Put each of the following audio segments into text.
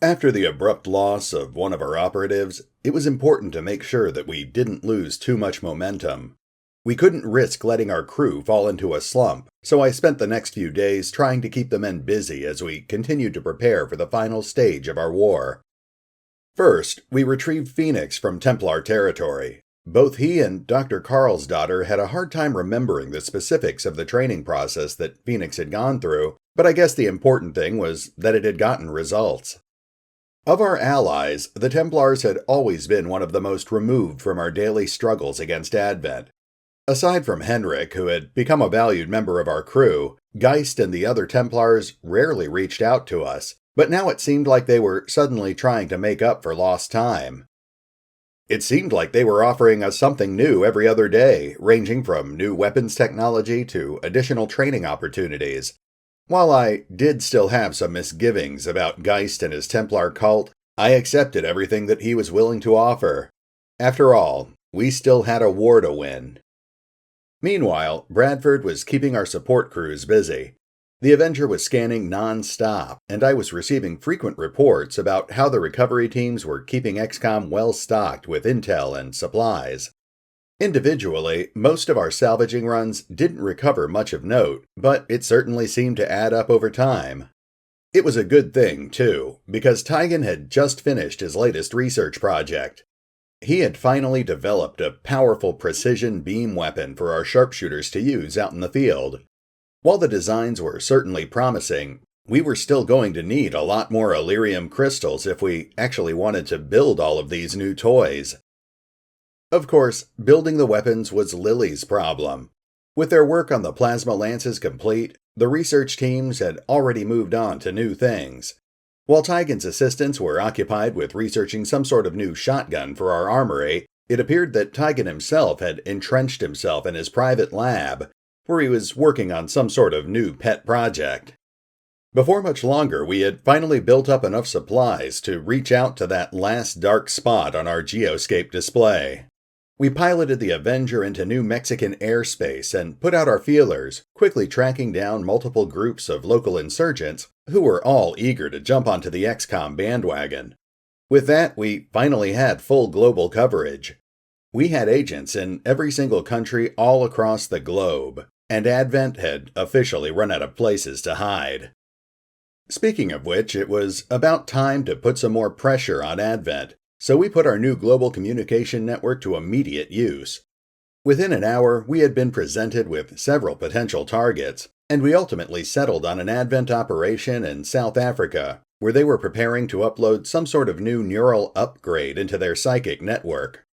After the abrupt loss of one of our operatives, it was important to make sure that we didn't lose too much momentum. We couldn't risk letting our crew fall into a slump, so I spent the next few days trying to keep the men busy as we continued to prepare for the final stage of our war. First, we retrieved Phoenix from Templar territory. Both he and Dr. Carl's daughter had a hard time remembering the specifics of the training process that Phoenix had gone through, but I guess the important thing was that it had gotten results. Of our allies, the Templars had always been one of the most removed from our daily struggles against Advent. Aside from Henrik, who had become a valued member of our crew, Geist and the other Templars rarely reached out to us, but now it seemed like they were suddenly trying to make up for lost time. It seemed like they were offering us something new every other day, ranging from new weapons technology to additional training opportunities. While I did still have some misgivings about Geist and his Templar cult, I accepted everything that he was willing to offer. After all, we still had a war to win. Meanwhile, Bradford was keeping our support crews busy. The Avenger was scanning non-stop, and I was receiving frequent reports about how the recovery teams were keeping XCOM well stocked with intel and supplies. Individually, most of our salvaging runs didn't recover much of note, but it certainly seemed to add up over time. It was a good thing, too, because Tygan had just finished his latest research project. He had finally developed a powerful precision beam weapon for our sharpshooters to use out in the field. While the designs were certainly promising, we were still going to need a lot more Elerium crystals if we actually wanted to build all of these new toys. Of course, building the weapons was Lily's problem. With their work on the plasma lances complete, the research teams had already moved on to new things. While Tygan's assistants were occupied with researching some sort of new shotgun for our armory, it appeared that Tygan himself had entrenched himself in his private lab, where he was working on some sort of new pet project. Before much longer, we had finally built up enough supplies to reach out to that last dark spot on our geoscape display. We piloted the Avenger into New Mexican airspace and put out our feelers, quickly tracking down multiple groups of local insurgents who were all eager to jump onto the XCOM bandwagon. With that, we finally had full global coverage. We had agents in every single country all across the globe, and Advent had officially run out of places to hide. Speaking of which, it was about time to put some more pressure on Advent, so we put our new global communication network to immediate use. Within an hour, we had been presented with several potential targets, and we ultimately settled on an Advent operation in South Africa, where they were preparing to upload some sort of new neural upgrade into their psychic network.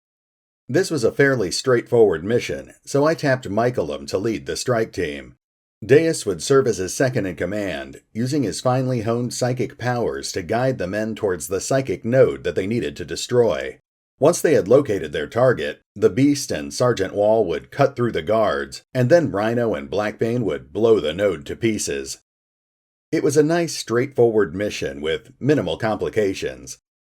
This was a fairly straightforward mission, so I tapped Michaelum to lead the strike team. Deus would serve as his second-in-command, using his finely honed psychic powers to guide the men towards the psychic node that they needed to destroy. Once they had located their target, the Beast and Sergeant Wall would cut through the guards, and then Rhino and Blackbane would blow the node to pieces. It was a nice, straightforward mission with minimal complications.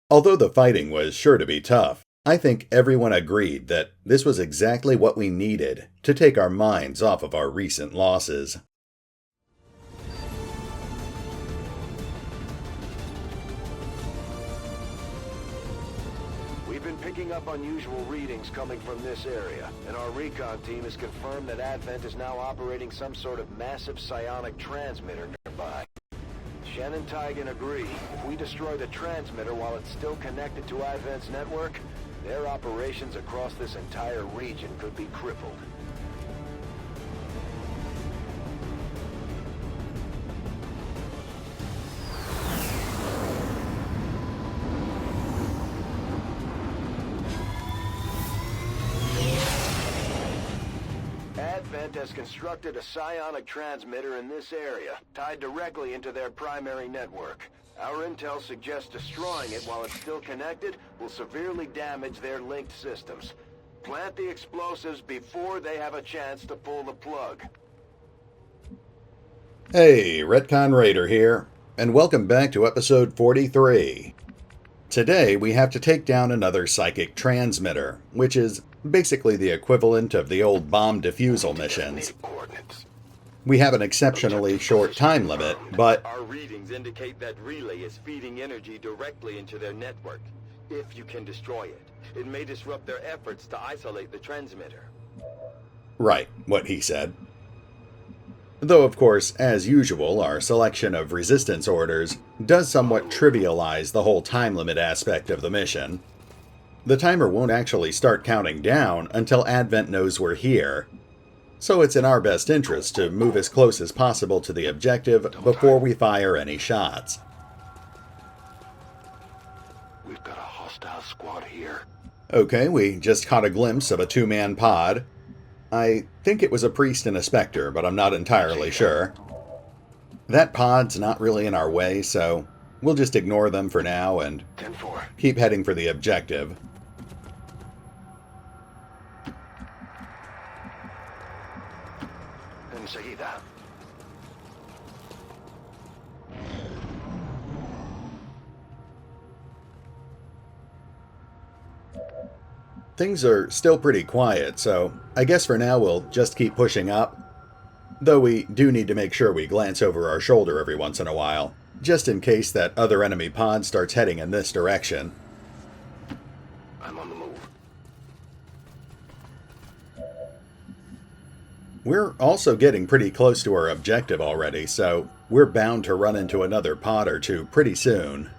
Although the fighting was sure to be tough, I think everyone agreed that this was exactly what we needed to take our minds off of our recent losses. We've been picking up unusual readings coming from this area, and our recon team has confirmed that Advent is now operating some sort of massive psionic transmitter nearby. Shen and Tygan agree. If we destroy the transmitter while it's still connected to Advent's network, their operations across this entire region could be crippled. Advent has constructed a psionic transmitter in this area, tied directly into their primary network. Our intel suggests destroying it while it's still connected will severely damage their linked systems. Plant the explosives before they have a chance to pull the plug. Hey, RetconRaider here, and welcome back to episode 43. Today we have to take down another psychic transmitter, which is basically the equivalent of the old bomb defusal missions. We have an exceptionally short time limit, but Our readings indicate that relay is feeding energy directly into their network. If you can destroy it, it may disrupt their efforts to isolate the transmitter. right, what he said. Though, of course, as usual, our selection of resistance orders does somewhat trivialize the whole time limit aspect of the mission. The timer won't actually start counting down until Advent knows we're here, so it's in our best interest to move as close as possible to the objective before we fire any shots. We've got a hostile squad here. Okay, we just caught a glimpse of a two-man pod. I think it was a priest and a specter, but I'm not entirely sure. That pod's not really in our way, so we'll just ignore them for now and 10-4. keep heading for the objective. Enseguida. Things are still pretty quiet, so I guess for now we'll just keep pushing up. Though we do need to make sure we glance over our shoulder every once in a while, just in case that other enemy pod starts heading in this direction. I'm on the move. We're also getting pretty close to our objective already, so we're bound to run into another pod or two pretty soon.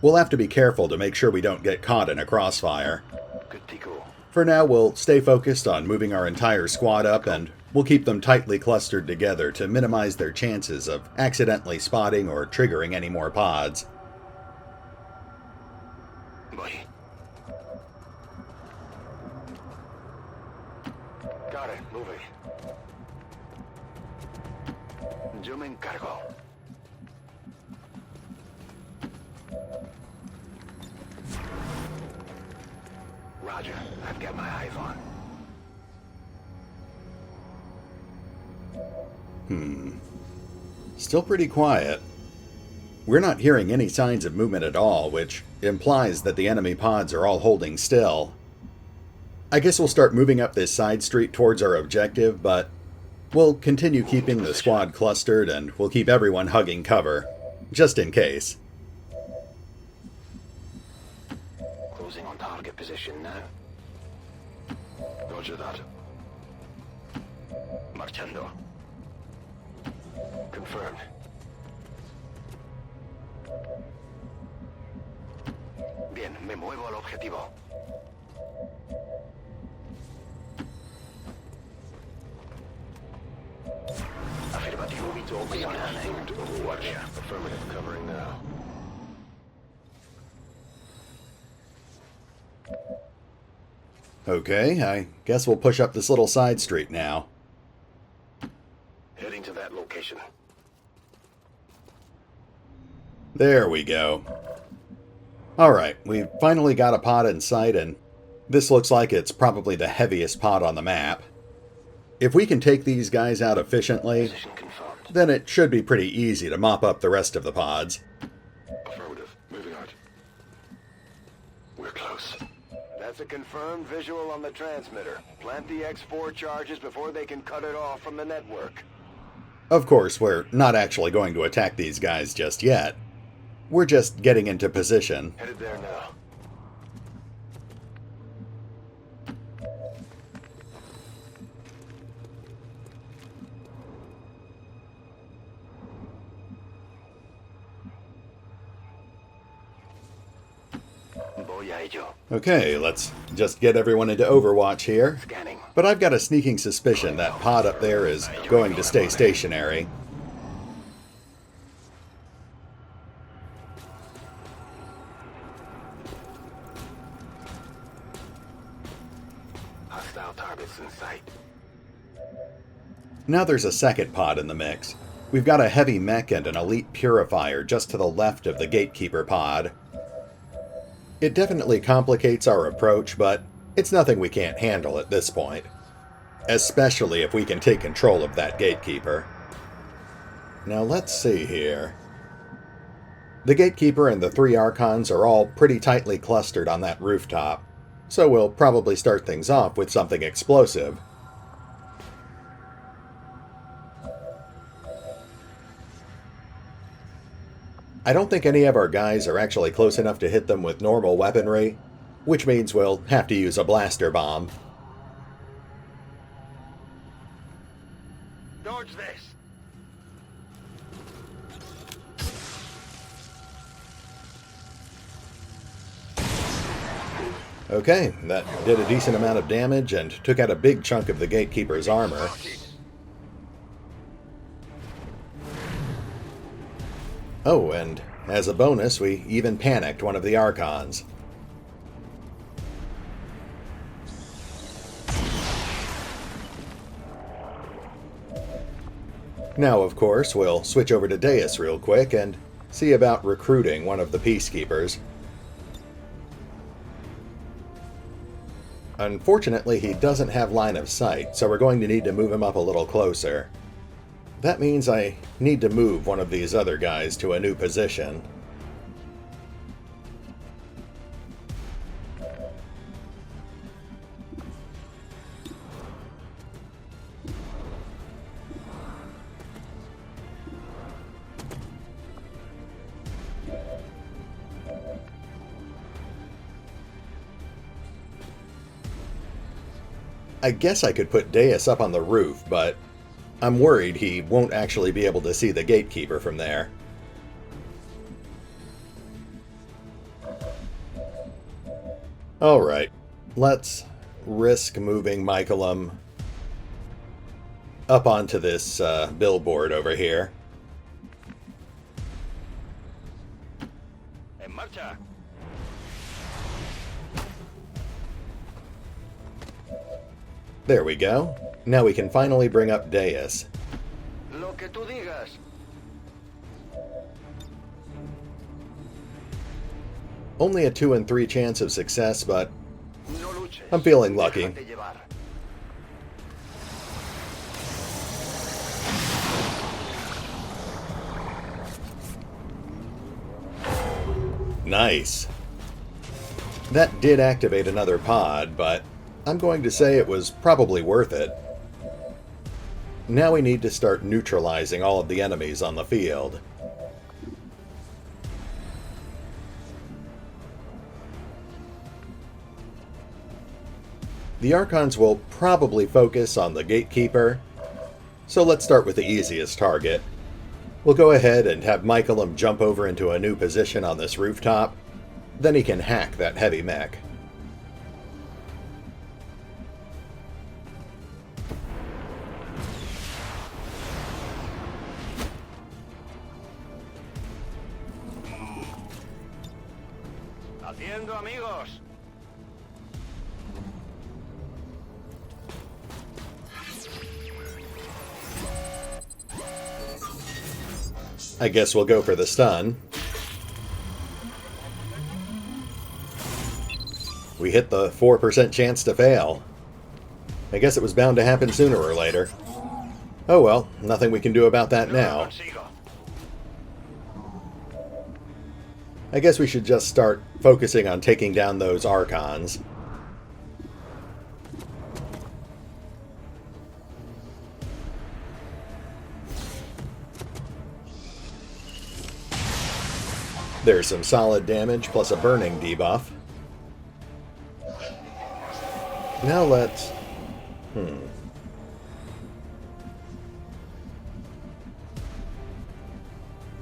We'll have to be careful to make sure we don't get caught in a crossfire. Good tico. For now, we'll stay focused on moving our entire squad up, and we'll keep them tightly clustered together to minimize their chances of accidentally spotting or triggering any more pods. Voy. Got it. Moving. Yo me encargo. Roger. I've got my eyes on. Still pretty quiet. We're not hearing any signs of movement at all, which implies that the enemy pods are all holding still. I guess we'll start moving up this side street towards our objective, but we'll continue keeping the squad clustered and we'll keep everyone hugging cover, just in case. Closing on target position now. Roger that. Marchando. Confirmed. Bien, me muevo al objetivo. Afirmativo. Scanning. Overwatch. Affirmative. Covering now. Okay, I guess we'll push up this little side street now. Heading to that location. There we go. Alright, we've finally got a pod in sight, and this looks like it's probably the heaviest pod on the map. If we can take these guys out efficiently, Position confirmed. then it should be pretty easy to mop up the rest of the pods. Affirmative. Moving out. We're close. That's a confirmed visual on the transmitter. Plant the X4 charges before they can cut it off from the network. Of course, we're not actually going to attack these guys just yet. We're just getting into position. Headed there now. Voy a ello. Okay, let's just get everyone into Overwatch here. Scanning. But I've got a sneaking suspicion that pod up there is going to stay stationary. Hostile targets in sight. Now there's a second pod in the mix. We've got a heavy mech and an elite purifier just to the left of the gatekeeper pod. It definitely complicates our approach, but it's nothing we can't handle at this point. Especially if we can take control of that gatekeeper. Now let's see here. The gatekeeper and the 3 Archons are all pretty tightly clustered on that rooftop, so we'll probably start things off with something explosive. I don't think any of our guys are actually close enough to hit them with normal weaponry, which means we'll have to use a blaster bomb. Dodge this. Okay, that did a decent amount of damage and took out a big chunk of the gatekeeper's armor. Oh, and as a bonus, we even panicked one of the Archons. Now, of course, we'll switch over to Deus real quick and see about recruiting one of the Peacekeepers. Unfortunately, he doesn't have line of sight, so we're going to need to move him up a little closer. That means I need to move one of these other guys to a new position. I guess I could put Deus up on the roof, but I'm worried he won't actually be able to see the gatekeeper from there. Alright, let's risk moving Michaelum up onto this billboard over here. En marcha. There we go. Now we can finally bring up Deus. Lo que tú digas. Only a 2 in 3 chance of success, but No luches. I'm feeling lucky. Déjate llevar. Nice. That did activate another pod, but I'm going to say it was probably worth it. Now we need to start neutralizing all of the enemies on the field. The Archons will probably focus on the Gatekeeper, so let's start with the easiest target. We'll go ahead and have Michaelum jump over into a new position on this rooftop, then he can hack that heavy mech. Haciendo amigos. I guess we'll go for the stun. We hit the 4% chance to fail. I guess it was bound to happen sooner or later. Oh well, nothing we can do about that now. I guess we should just start focusing on taking down those Archons. There's some solid damage plus a burning debuff. Now let's...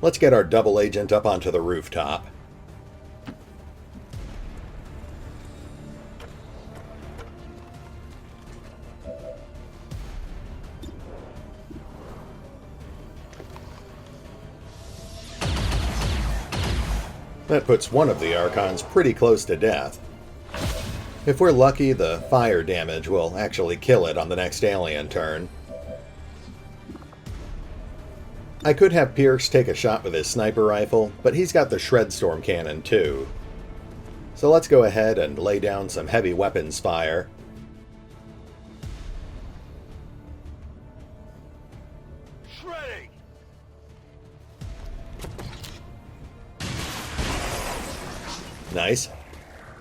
Let's get our double agent up onto the rooftop. That puts one of the Archons pretty close to death. If we're lucky, the fire damage will actually kill it on the next alien turn. I could have Pierce take a shot with his sniper rifle, but he's got the Shredstorm cannon too. So let's go ahead and lay down some heavy weapons fire. Shredding. Nice.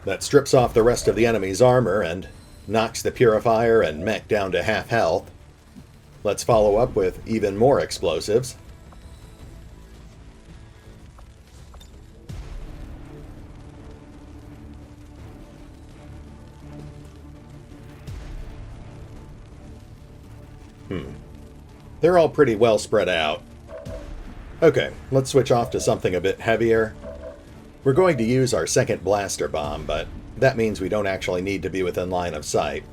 That strips off the rest of the enemy's armor and knocks the Purifier and mech down to half health. Let's follow up with even more explosives. They're all pretty well spread out. Okay, let's switch off to something a bit heavier. We're going to use our second blaster bomb, but that means we don't actually need to be within line of sight.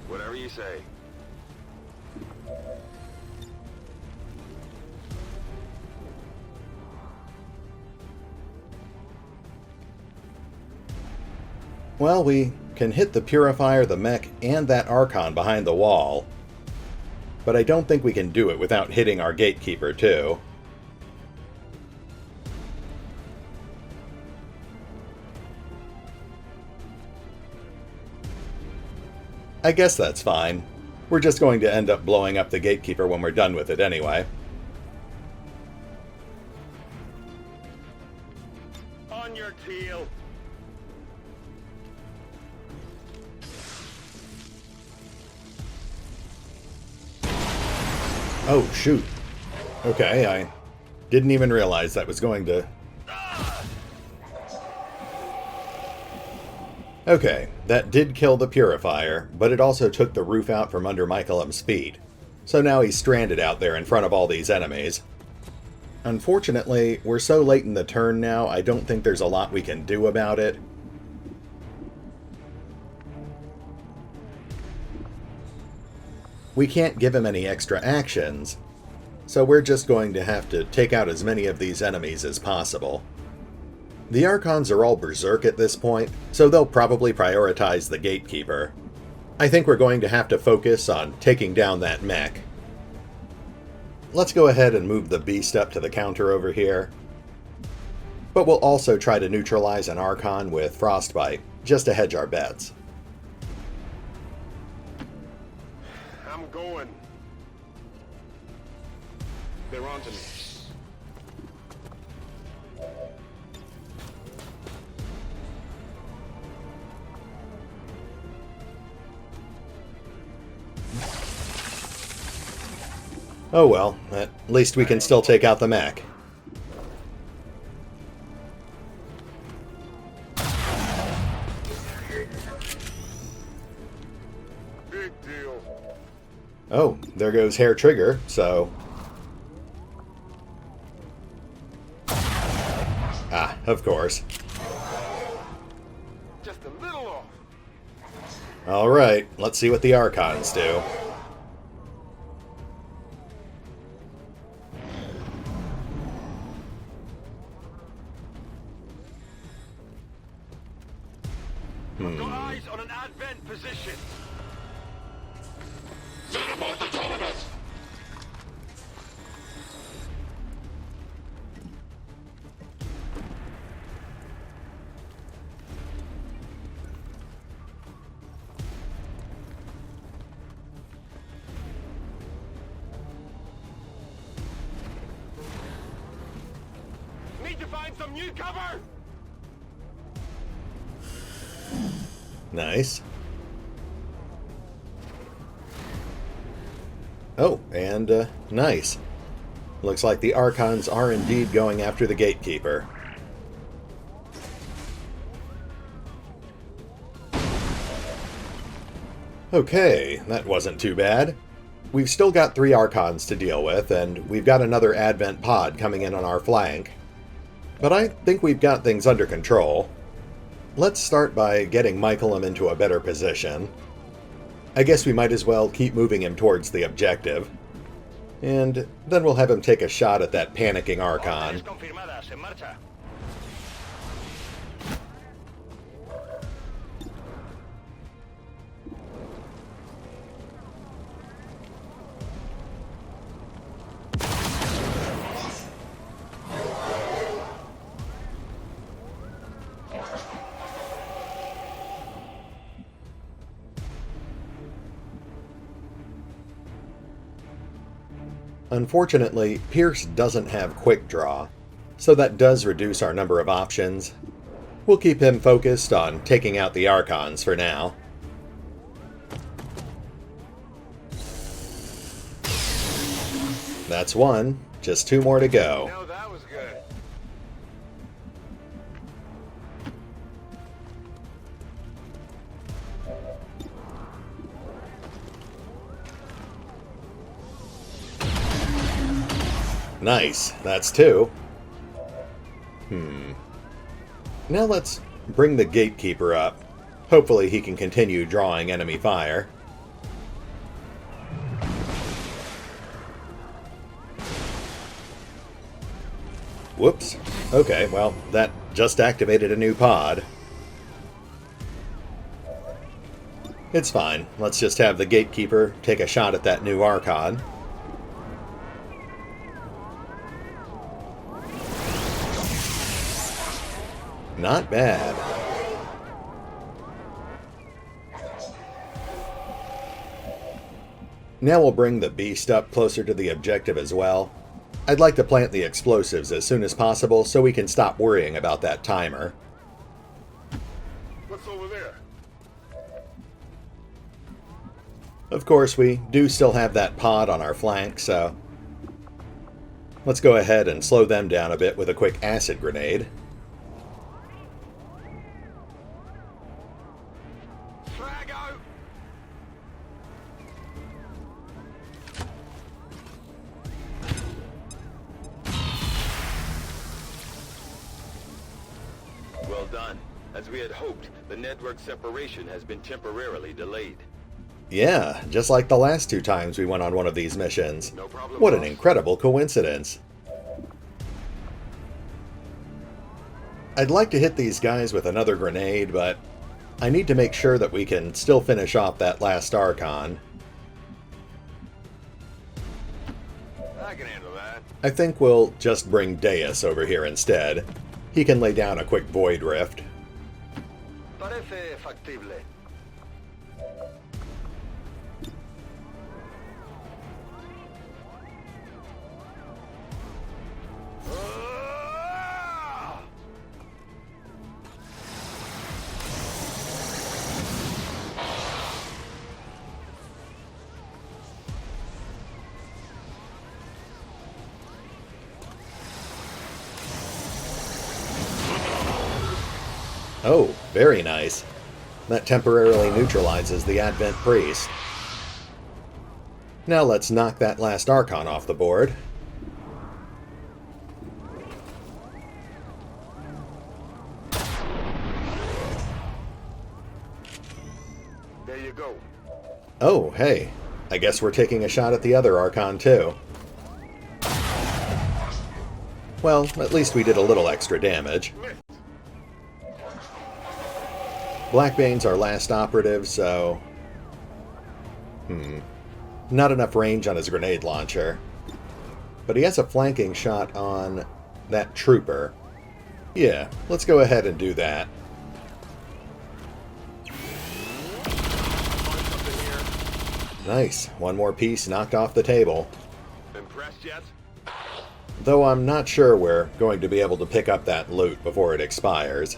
Whatever you say. Well, we can hit the Purifier, the mech, and that Archon behind the wall. But I don't think we can do it without hitting our Gatekeeper, too. I guess that's fine. We're just going to end up blowing up the Gatekeeper when we're done with it anyway. On your tail. Oh, shoot. Okay, I didn't even realize that was going to... Okay, that did kill the Purifier, but it also took the roof out from under Michaelim's feet. So now he's stranded out there in front of all these enemies. Unfortunately, we're so late in the turn now, I don't think there's a lot we can do about it. We can't give him any extra actions, so we're just going to have to take out as many of these enemies as possible. The Archons are all berserk at this point, so they'll probably prioritize the Gatekeeper. I think we're going to have to focus on taking down that mech. Let's go ahead and move the beast up to the counter over here. But we'll also try to neutralize an Archon with Frostbite, just to hedge our bets. I'm going. They're on to me. Oh well, at least we can still take out the mech. Big deal. Oh, there goes Hair Trigger, so... Ah, of course. Just a little off. Alright, let's see what the Archons do. Got eyes on an advent position. Need to find some new cover. Nice. Oh, and, nice. Looks like the Archons are indeed going after the Gatekeeper. Okay, that wasn't too bad. We've still got 3 Archons to deal with, and we've got another Advent pod coming in on our flank. But I think we've got things under control. Let's start by getting Michaelim into a better position. I guess we might as well keep moving him towards the objective. And then we'll have him take a shot at that panicking Archon. Unfortunately, Pierce doesn't have Quick Draw, so that does reduce our number of options. We'll keep him focused on taking out the Archons for now. That's one. Just 2 more to go. No, that was good. Nice, that's 2. Now let's bring the gatekeeper up. Hopefully he can continue drawing enemy fire. Whoops. Okay, well, that just activated a new pod. It's fine. Let's just have the gatekeeper take a shot at that new Archon. Not bad. Now we'll bring the beast up closer to the objective as well. I'd like to plant the explosives as soon as possible so we can stop worrying about that timer. What's over there? Of course, we do still have that pod on our flank, so let's go ahead and slow them down a bit with a quick acid grenade. Well done. As we had hoped, the network separation has been temporarily delayed. Yeah, just like the last 2 times we went on one of these missions. No problem, What an boss. incredible coincidence. I'd like to hit these guys with another grenade, but I need to make sure that we can still finish off that last Archon. I can handle that. I think we'll just bring Deus over here instead. He can lay down a quick Void Rift. Parece factible. Oh, very nice. That temporarily neutralizes the Advent Priest. Now let's knock that last Archon off the board. There you go. Oh, hey. I guess we're taking a shot at the other Archon too. Well, at least we did a little extra damage. Blackbane's our last operative, so... Not enough range on his grenade launcher. But he has a flanking shot on that trooper. Yeah, let's go ahead and do that. Nice. One more piece knocked off the table. Impressed yet? Though I'm not sure we're going to be able to pick up that loot before it expires.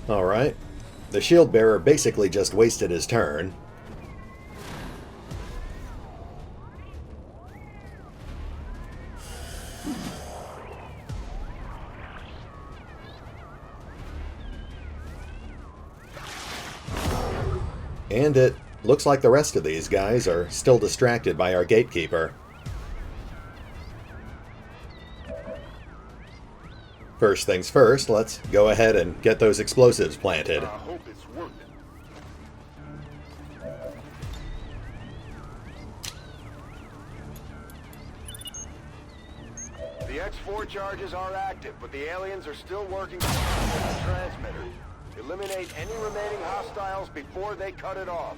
Alright. The shield bearer basically just wasted his turn. And it looks like the rest of these guys are still distracted by our gatekeeper. First things first, let's go ahead and get those explosives planted. I hope it's worth it. The X4 charges are active, but the aliens are still working on the transmitter. Eliminate any remaining hostiles before they cut it off.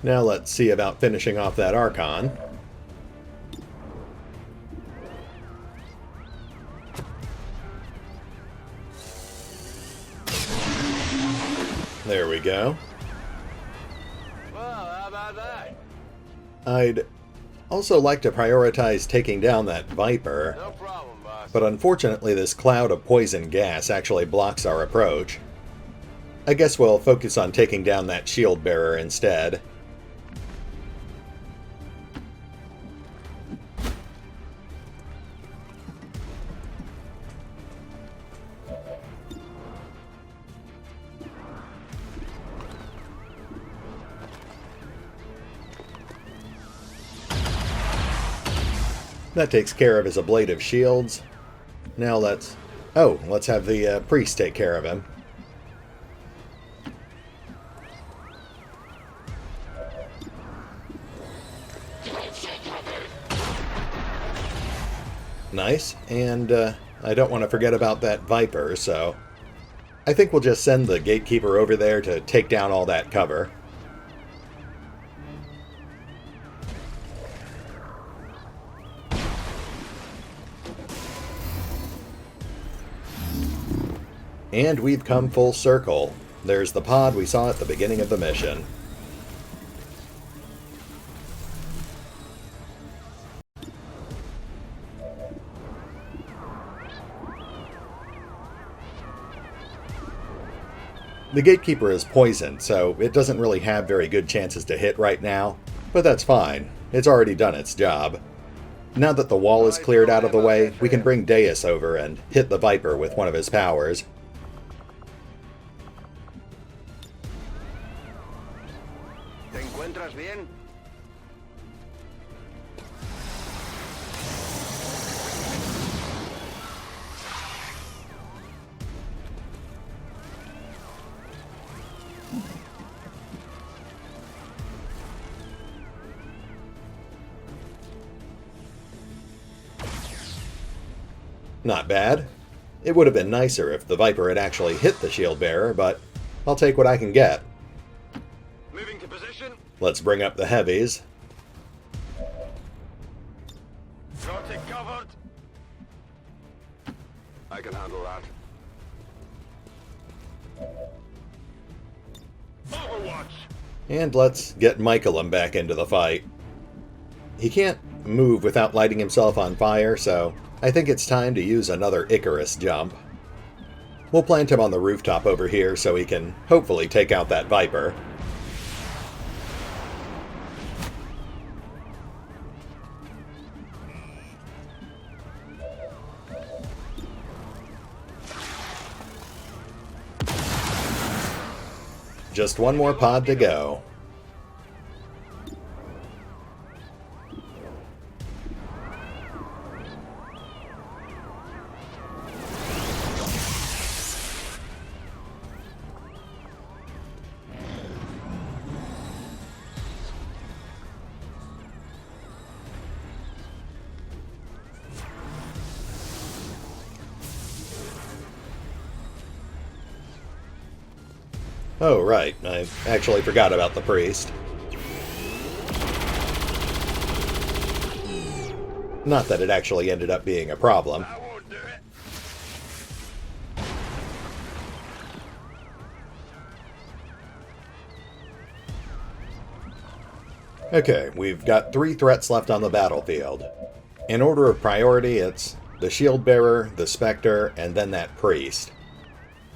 Now let's see about finishing off that Archon. There we go. Well, how about that? I'd also like to prioritize taking down that Viper, No problem, boss. but unfortunately this cloud of poison gas actually blocks our approach. I guess we'll focus on taking down that shield bearer instead. That takes care of his ablative shields. Now let's have the priest take care of him. Nice, and I don't want to forget about that Viper, so I think we'll just send the gatekeeper over there to take down all that cover. And we've come full circle. There's the pod we saw at the beginning of the mission. The gatekeeper is poisoned, so it doesn't really have very good chances to hit right now, but that's fine. It's already done its job. Now that the wall is cleared out of the way, we can bring Deus over and hit the Viper with one of his powers. ¿Te encuentras bien? Not bad. It would have been nicer if the Viper had actually hit the shield bearer, but I'll take what I can get. Moving to position. Let's bring up the heavies. Got it covered. I can handle that. Overwatch. And let's get Michaelum back into the fight. He can't move without lighting himself on fire, so I think it's time to use another Icarus jump. We'll plant him on the rooftop over here so he can hopefully take out that Viper. Just one more pod to go. Oh, right. I actually forgot about the priest. Not that it actually ended up being a problem. I won't do it. Okay, we've got 3 threats left on the battlefield. In order of priority, it's the shield bearer, the Spectre, and then that priest.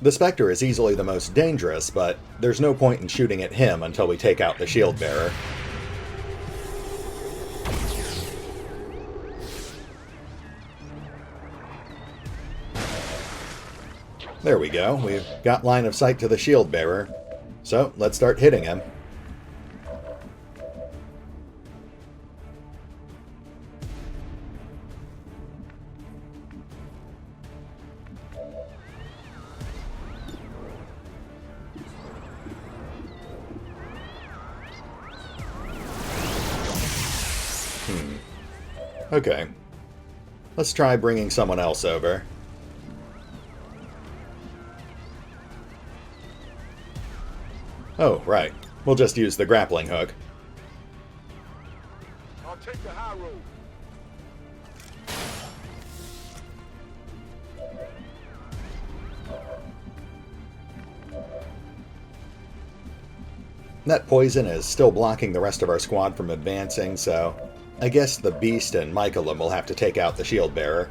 The Spectre is easily the most dangerous, but there's no point in shooting at him until we take out the shield bearer. There we go, we've got line of sight to the shield bearer. So, let's start hitting him. Okay. Let's try bringing someone else over. Oh, right. We'll just use the grappling hook. I'll take the high road. That poison is still blocking the rest of our squad from advancing, so I guess the Beast and Michaelum will have to take out the shield bearer.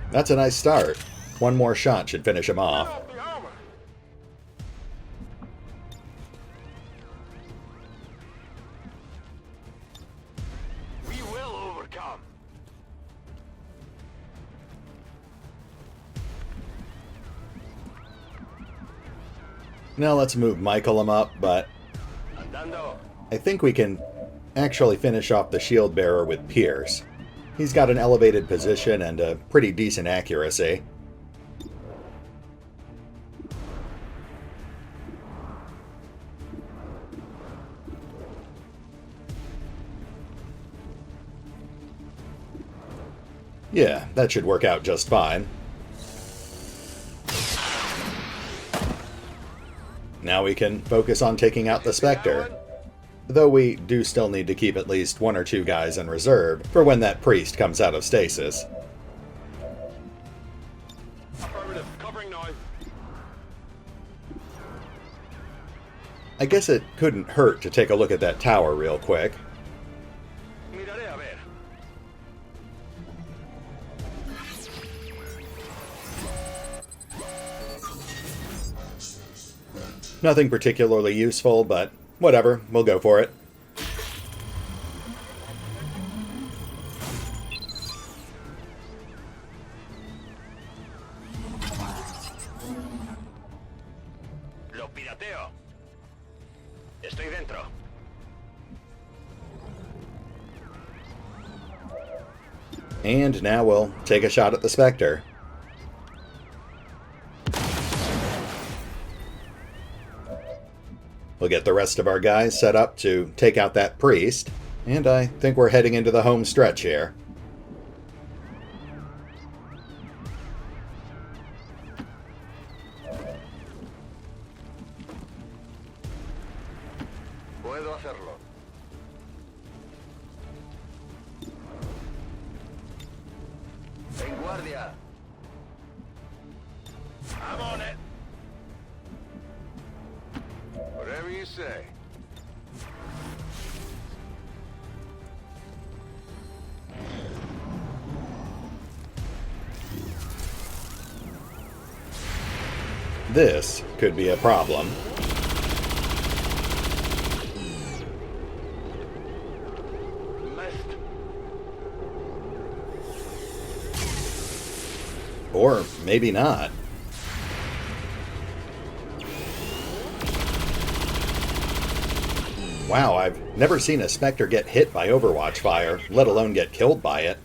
That's a nice start. One more shot should finish him off. Off the armor. We will overcome. Now let's move Michaelum up, but I think we can actually finish off the shield bearer with Pierce. He's got an elevated position and a pretty decent accuracy. Yeah, that should work out just fine. Now we can focus on taking out the Spectre. Though we do still need to keep at least 1 or 2 guys in reserve for when that priest comes out of stasis. Affirmative. Covering now. I guess it couldn't hurt to take a look at that tower real quick. Miraré a ver. Nothing particularly useful, but whatever, we'll go for it. Lo pirateo. Estoy dentro. And now we'll take a shot at the Spectre. We'll get the rest of our guys set up to take out that priest, and I think we're heading into the home stretch here. Puedo hacerlo. En guardia. I'm on it. Whatever you say. This could be a problem. Missed. Or maybe not. Wow, I've never seen a Spectre get hit by Overwatch fire, let alone get killed by it.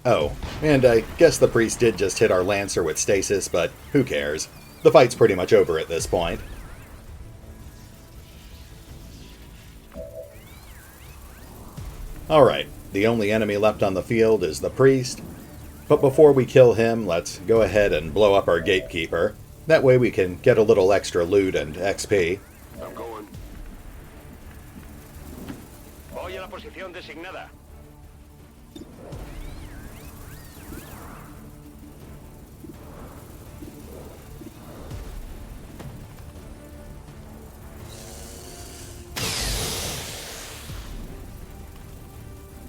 Oh, and I guess the priest did just hit our Lancer with stasis, but who cares? The fight's pretty much over at this point. Alright, the only enemy left on the field is the priest. But before we kill him, let's go ahead and blow up our gatekeeper. That way we can get a little extra loot and XP. I'm going. Voy a la posición designada.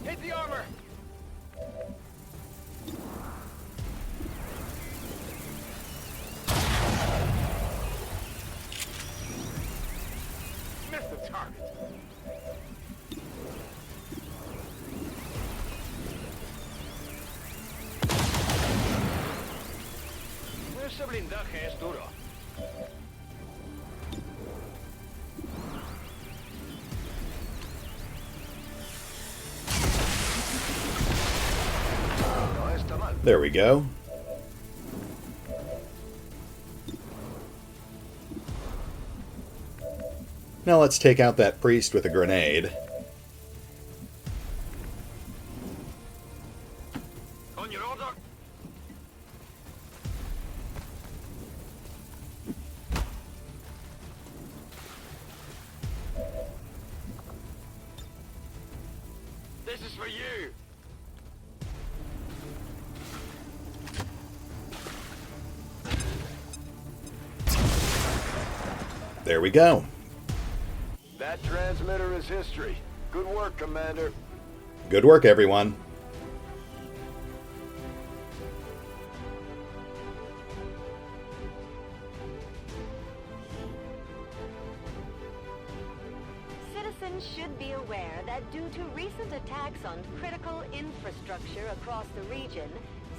Hit the armor. Missed the target. Ese blindaje es duro. No está mal. There we go. Now let's take out that priest with a grenade. On your order. This is for you. There we go. That transmitter is history. Good work, Commander. Good work, everyone. Citizens should be aware that due to recent attacks on critical infrastructure across the region,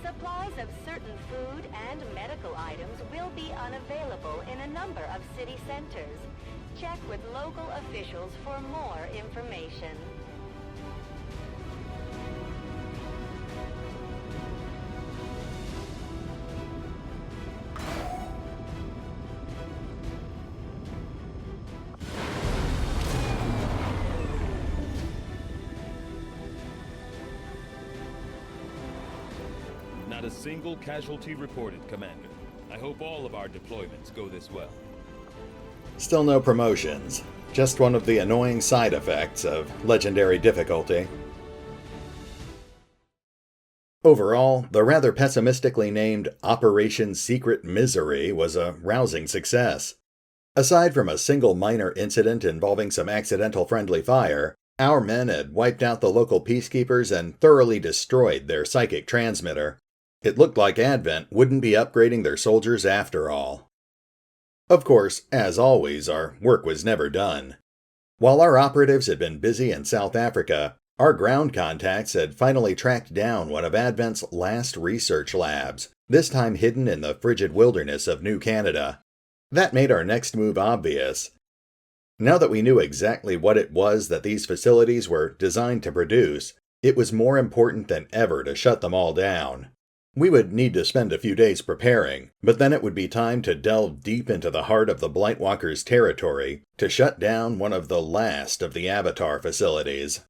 supplies of certain food and medical items will be unavailable in a number of city centers. Check with local officials for more information. Not a single casualty reported, Commander. I hope all of our deployments go this well. Still no promotions. Just one of the annoying side effects of legendary difficulty. Overall, the rather pessimistically named Operation Secret Misery was a rousing success. Aside from a single minor incident involving some accidental friendly fire, our men had wiped out the local peacekeepers and thoroughly destroyed their psychic transmitter. It looked like Advent wouldn't be upgrading their soldiers after all. Of course, as always, our work was never done. While our operatives had been busy in South Africa, our ground contacts had finally tracked down one of Advent's last research labs, this time hidden in the frigid wilderness of New Canada. That made our next move obvious. Now that we knew exactly what it was that these facilities were designed to produce, it was more important than ever to shut them all down. We would need to spend a few days preparing, but then it would be time to delve deep into the heart of the Blightwalkers' territory to shut down one of the last of the Avatar facilities.